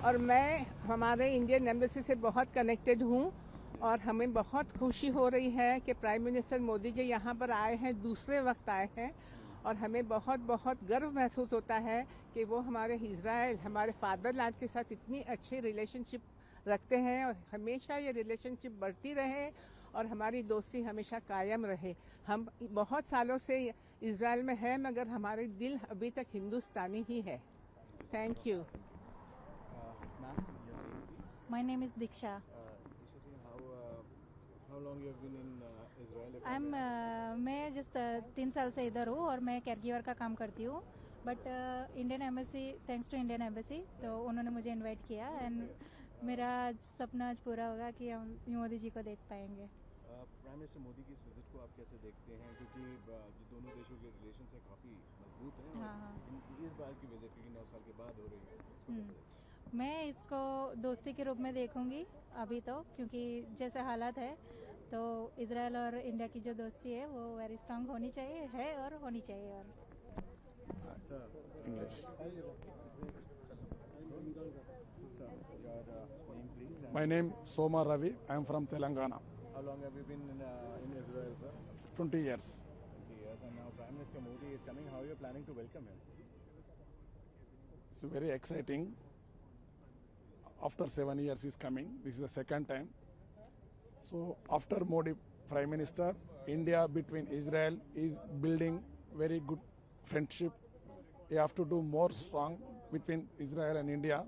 और मैं हमारे इंडियन एम्बेसी से बहुत कनेक्टेड हूँ और हमें बहुत खुशी हो रही है कि प्राइम मिनिस्टर मोदी जी यहाँ पर आए हैं, दूसरे वक्त आए हैं और हमें बहुत बहुत गर्व महसूस होता है कि वो हमारे इज़राइल, हमारे फादरलैंड के साथ इतनी अच्छी रिलेशनशिप रखते हैं और हमेशा ये रिलेशनशिप बढ़ती रहे और हमारी दोस्ती हमेशा कायम रहे। हम बहुत सालों से इज़राइल में हैं मगर हमारे दिल अभी तक हिंदुस्तानी ही है। Thank you. Ma'am, your name please. My name is Diksha. Disha ji, how long you have been in Israel? If I I'm may ask? मैं जस्ट 3 साल से इधर हूँ और मैं केयरगिवर का काम करती हूँ, but Indian embassy, thanks to Indian embassy, तो उन्होंने मुझे इनवाइट किया एंड मेरा सपना आज पूरा होगा कि हम मोदी जी को देख पाएंगे। प्राइम मिनिस्टर मोदी की इस विजिट को आप कैसे देखते हैं, क्योंकि जो दोनों देशों के रिलेशन है काफ़ी मजबूत हैं हाँ, और हाँ। इस बार की विजिट क्योंकि 9 साल के बाद हो रही है, इसको कैसे देखते हैं? मैं इसको दोस्ती के रूप में देखूंगी अभी तो, क्योंकि जैसे हालात है तो इजराइल और इंडिया की जो दोस्ती है वो वेरी स्ट्रांग होनी चाहिए है और होनी चाहिए। और Sir, English. sir, your name please. My name Soma Ravi. I am from Telangana. How long have you been in Israel, sir? 20 years. 20 years, and now Prime Minister Modi is coming. How are you planning to welcome him? It's very exciting. After 7 years is coming. This is the second time. So after Modi Prime Minister, India between Israel is building very good friendship. We have to do more strong between Israel and India,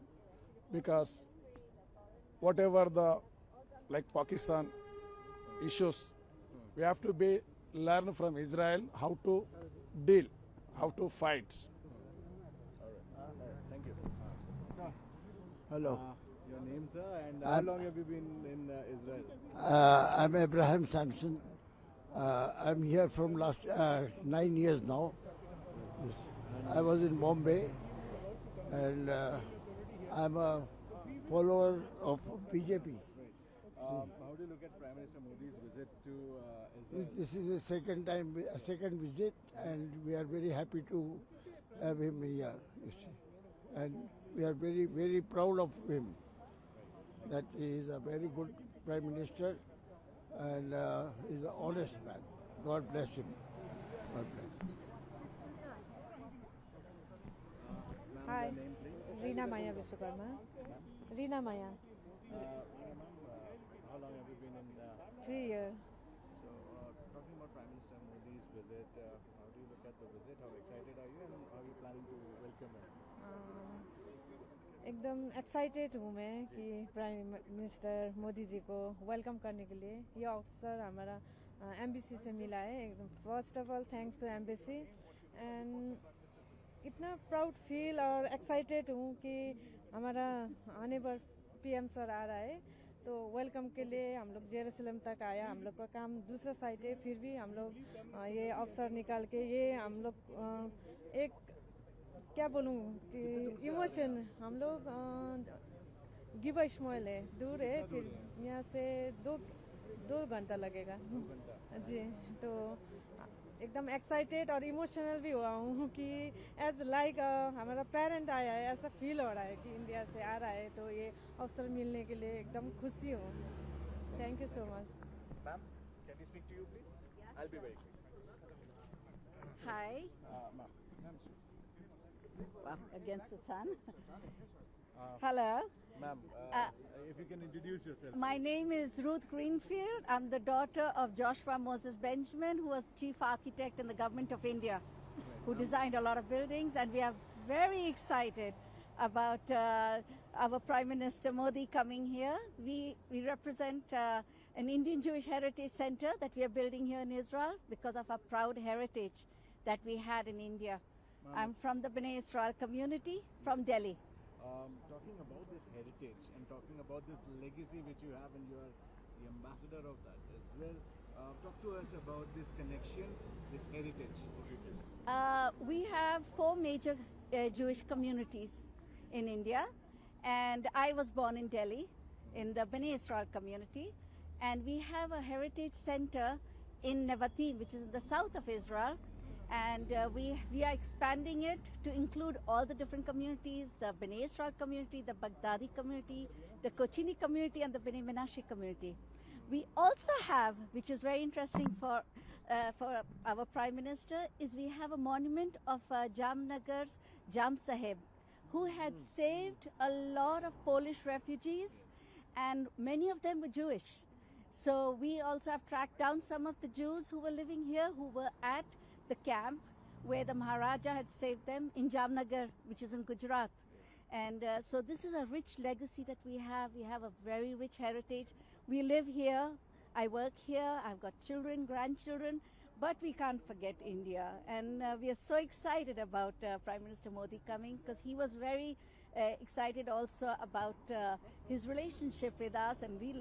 because whatever the like Pakistan issues, we have to be learn from Israel how to deal, how to fight. All right. Thank you. Sir, Hello. your name, sir, and how long have you been in Israel? I'm Abraham Sampson. I'm here from last 9 years now. Yes. I was in Bombay, and I'm a follower of BJP. How do you look at Prime Minister Modi's visit to Israel? This is a second visit, and we are very happy to have him here. You see. And we are very, very proud of him. That he is a very good Prime Minister, and he's an honest man. God bless him. God bless. Ma'am, Hi, your name, please. Reena Maya Vishwakarma. Reena Maya, Ma'am, how long have you been in? 3 years. So, talking about Prime Minister Modi's visit, how do you look at the visit? How excited are you, and how are you planning to welcome him? एकदम excited हूँ मैं कि prime minister Modi ji को welcome करने के लिए ये अवसर हमारा एम्बेसी से मिला है। एकदम first of all thanks to embassy, and इतना प्राउड फील और एक्साइटेड हूँ कि हमारा आने पर पीएम सर आ रहा है, तो वेलकम के लिए हम लोग जेरूसलम तक आया। हम लोग का काम दूसरा साइड है, फिर भी हम लोग ये अवसर निकाल के ये हम लोग एक क्या बोलूँ कि इमोशन, हम लोग गिव इस्माइल है, दूर है, फिर यहाँ से दो घंटा लगेगा जी। तो एकदम एक्साइटेड और इमोशनल भी हुआ हूँ कि एज लाइक हमारा पेरेंट आया है, ऐसा फील हो रहा है कि इंडिया से आ रहा है, तो ये अवसर मिलने के लिए एकदम खुशी हूँ। Thank you so much. Ma'am, can we speak to you, please? I'll be very quick. Hi. Ma'am, Wow, against the sun. Hello. ma'am, if you can introduce yourself. My name is Ruth Greenfield. I'm the daughter of Joshua Moses Benjamin, who was chief architect in the government of India, who designed a lot of buildings, and we are very excited about our Prime Minister Modi coming here. We represent an Indian Jewish Heritage Center that we are building here in Israel because of our proud heritage that we had in India. I'm from the Bnei Israel community from Delhi. Talking about this heritage and talking about this legacy which you have, and you are the ambassador of that as well. Talk to us about this connection, this heritage, if you can. We have 4 major Jewish communities in India, and I was born in Delhi in the Bnei Israel community, and we have a heritage center in Nevatim, which is in the south of Israel, And we are expanding it to include all the different communities, the Bnei Israel community, the Baghdadi community, the Kochini community, and the Bnei Menashe community. We also have, which is very interesting for our Prime Minister, is we have a monument of Jamnagar's Jam Sahib, who had saved a lot of Polish refugees, and many of them were Jewish. So we also have tracked down some of the Jews who were living here, who were at the camp where the Maharaja had saved them in Jamnagar, which is in Gujarat. And so this is a rich legacy that we have. We have a very rich heritage. We live here. I work here. I've got children, grandchildren, but we can't forget India. And we are so excited about Prime Minister Modi coming, because he was very excited also about his relationship with us, and we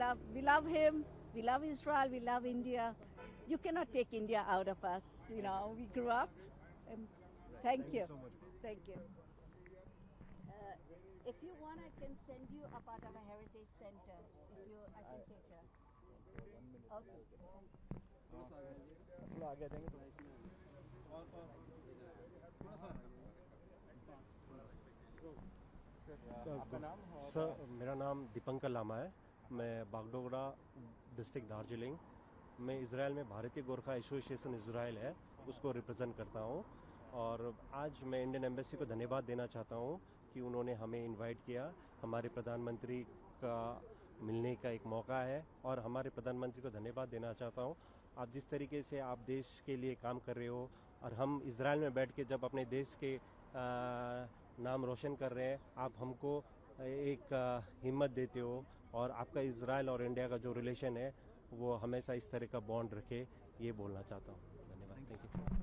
love him. We love Israel. We love India. You cannot take India out of us. You know, we grew up. And thank you. So much. Thank you. If you want, I can send you a part of a heritage center. I can take care. Okay. थोड़ा आगे आ जाएंगे तो आपका नाम? Sir, मेरा नाम दीपंकर लामा है। मैं बागडोगरा डिस्ट्रिक्ट दार्जिलिंग में इज़राइल में भारतीय गोरखा एसोसिएशन इज़राइल है, उसको रिप्रेजेंट करता हूँ। और आज मैं इंडियन एम्बेसी को धन्यवाद देना चाहता हूँ कि उन्होंने हमें इनवाइट किया। हमारे प्रधानमंत्री का मिलने का एक मौका है, और हमारे प्रधानमंत्री को धन्यवाद देना चाहता हूँ। आप जिस तरीके से आप देश के लिए काम कर रहे हो, और हम इज़राइल में बैठ के जब अपने देश के नाम रोशन कर रहे हैं, आप हमको एक हिम्मत देते हो, और आपका इज़राइल और इंडिया का जो रिलेशन है वो हमेशा इस तरह का बॉन्ड रखे, ये बोलना चाहता हूँ। धन्यवाद। Thank you.